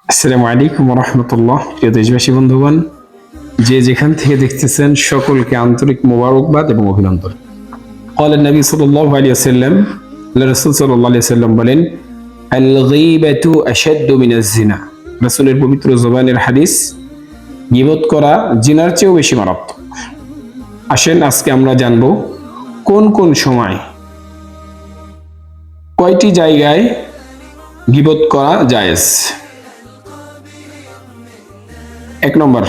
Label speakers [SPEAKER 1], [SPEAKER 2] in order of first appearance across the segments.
[SPEAKER 1] আসসালামু আলাইকুম রহমতুল্লাহ। প্রিয় দেশবাসী বন্ধুগণ, যে যেখান থেকে দেখতেছেন সকলকে আন্তরিক মোবারকবাদ এবং অভিনন্দন। قال النبي صلى الله عليه وسلم, আল্লাহ রাসূল সাল্লাল্লাহু আলাইহি ওয়াসাল্লাম বলেন, আল গীবাতু আশাদ্দু মিনাজ জিনা। রাসূলের পবিত্র জবানের হাদিস, গীবত করা জিনার চেয়েও বেশি মারাত্মক। আসেন আজকে আমরা জানব কোন কোন সময় কয়টি জায়গায় গীবত করা জায়েজ। 1 নম্বর,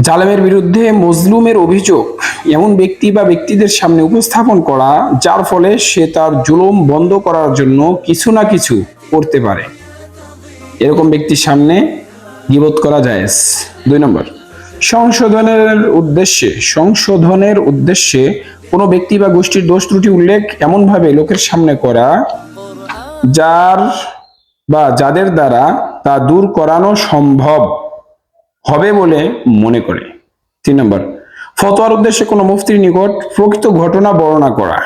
[SPEAKER 1] জালেমের বিরুদ্ধে মজলুমের অভিযোগ এমন ব্যক্তি বা ব্যক্তিদের সামনে উপস্থাপন করা যার ফলে সে তার জুলুম বন্ধ করার জন্য কিছু না কিছু করতে পারে, এরকম ব্যক্তির সামনে গীবত করা জায়েজ। 2 নম্বর, সংশোধনের উদ্দেশ্যে কোনো ব্যক্তি বা গোষ্ঠীর দোষ ত্রুটি উল্লেখ এমনভাবে লোকের সামনে করা যাদের দ্বারা তা দূর করানো সম্ভব হবে বলে মনে করে। 3 নম্বর, ফতোয়ার উদ্দেশ্যে কোনো মুফতির নিকট প্রকৃত ঘটনা বর্ণনা করা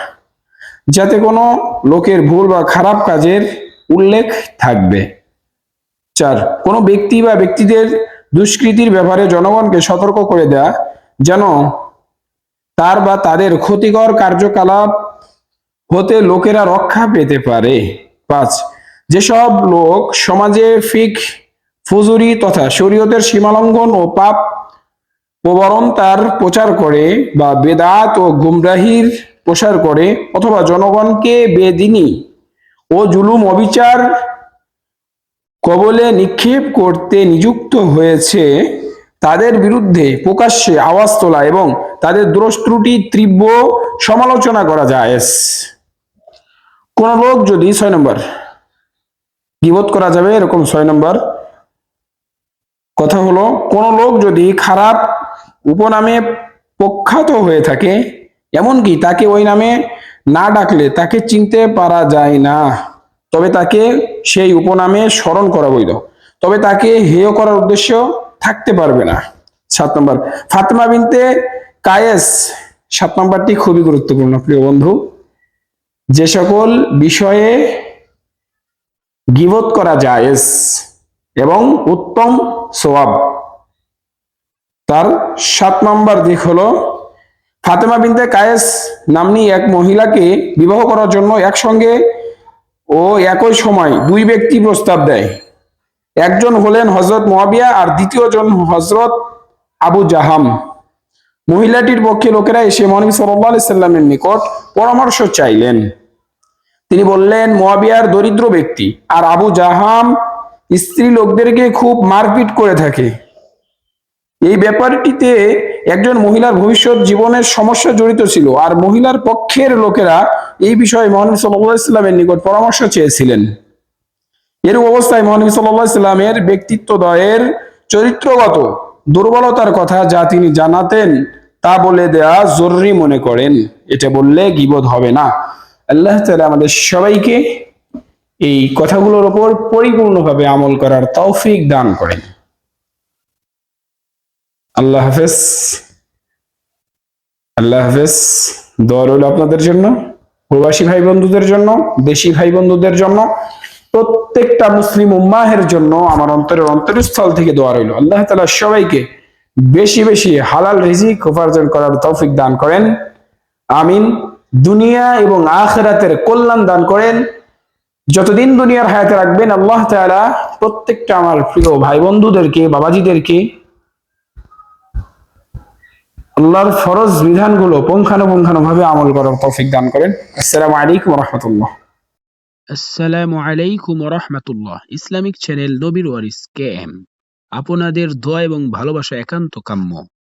[SPEAKER 1] যাতে কোনো লোকের ভুল বা খারাপ কাজের উল্লেখ থাকবে। 4, কোনো ব্যক্তি বা ব্যক্তিদের দুষ্কৃতির ব্যাপারে জনগণকে সতর্ক করে দেয়া যেন তার বা তাদের ক্ষতিকর কার্যকলাপ হতে লোকেরা রক্ষা পেতে পারে। 5, যেসব লোক সমাজে ফুজুরি তথা শরীয়তের সীমালঙ্ঘন ও পাপ প্রবণতার প্রচার করে বা বেদাত ও গুমরাহির প্রসার করে অথবা জনগণকে বেদিনী ও জুলুম অবিচার কবলে নিক্ষেপ করতে নিযুক্ত হয়েছে, তাদের বিরুদ্ধে প্রকাশ্যে আওয়াজ তোলা এবং তাদের দোষ ত্রুটি তীব্র সমালোচনা করা জায়েজ। কোন লোক যদি 6 নম্বর, গীবত করা যাবে এরকম 6 নম্বর কথা হলো, কোন লোক যদি খারাপ উপনামে প্রখ্যাত হয়ে থাকে, এমনকি তাকে ওই নামে না ডাকলে তাকে চিনতে পারা যায় না, তবে তাকে সেই উপনামে স্মরণ করা বৈধ, তবে তাকে হেয় করার উদ্দেশ্য থাকতে পারবে না। 7 নম্বর, ফাতেমা বিনতে কায়েস। 7 নম্বরটি খুবই গুরুত্বপূর্ণ প্রিয় বন্ধু। যে সকল বিষয়ে গীবত করা জায়েজ এবং উত্তম সওয়াব, তার 7 নম্বর দিক হলো, ফাতেমা বিনতে কায়েস নাম্নী এক মহিলাকে বিবাহ করার জন্য একসঙ্গে ও একই সময় 2 ব্যক্তি প্রস্তাব দেয়। একজন হলেন হযরত মুয়াবিয়া আর দ্বিতীয় জন হযরত আবু জাহাম। মহিলাটির পক্ষে লোকেরা এসে নবী সাল্লাল্লাহু আলাইহি সাল্লামের নিকট পরামর্শ চাইলেন। তিনি বললেন, মুয়াবিয়ার দরিদ্র ব্যক্তি আর আবু জাহাম স্ত্রী লোকদেরকে খুব মারপিট করে থাকে। এই ব্যাপারটিতে একজন মহিলার ভবিষ্যৎ জীবনের সমস্যা জড়িত ছিল, আর মহিলার পক্ষের লোকেরা এই বিষয়ে মহানবী সাল্লাল্লাহু আলাইহি সাল্লামের নিকট পরামর্শ চেয়েছিলেন। এরূপ অবস্থায় মহানবী সাল্লাল্লাহু আলাইহি সাল্লামের ব্যক্তিত্বদ্বয়ের চরিত্রগত দুর্বলতার কথা যা তিনি জানাতেন তা বলে দেয়া জরুরি মনে করেন। এটা বললে গীবত হবে না। আল্লাহ তাআলা আমাদের সবাইকে এই কথাগুলোর উপর পরিপূর্ণভাবে আমল করার তৌফিক দান করেন। আল্লাহ হাফেজ। আল্লাহ হাফেজ। দোয়া রইল আপনাদের জন্য, প্রবাসী ভাই বন্ধুদের জন্য, দেশি ভাই বন্ধুদের জন্য, প্রত্যেকটা মুসলিম উম্মাহের জন্য আমার অন্তরস্থল থেকে দোয়া রইল। আল্লাহ তাআলা সবাইকে বেশি বেশি হালাল রিজিক উপার্জন করার তৌফিক দান করেন। আমিন। দুনিয়া এবং আখিরাতের কল্যাণ দান করেন। যতদিন দুনিয়ার হায়াতে রাখবেন আল্লাহ তাআলা প্রত্যেকটা আমার প্রিয় ভাই বন্ধুদেরকে, বাবাজিদেরকে আল্লাহর ফরজ বিধানগুলো পুঙ্খানুপুঙ্খানুভাবে আমল করার তৌফিক দান করেন। আসসালামু আলাইকুম ওয়া রাহমাতুল্লাহ।
[SPEAKER 2] আসসালামু আলাইকুম রহমতুল্লাহ। ইসলামিক চ্যানেল নবীর ওয়ারিস KM, আপনাদের দোয়া এবং ভালোবাসা একান্ত কাম্য।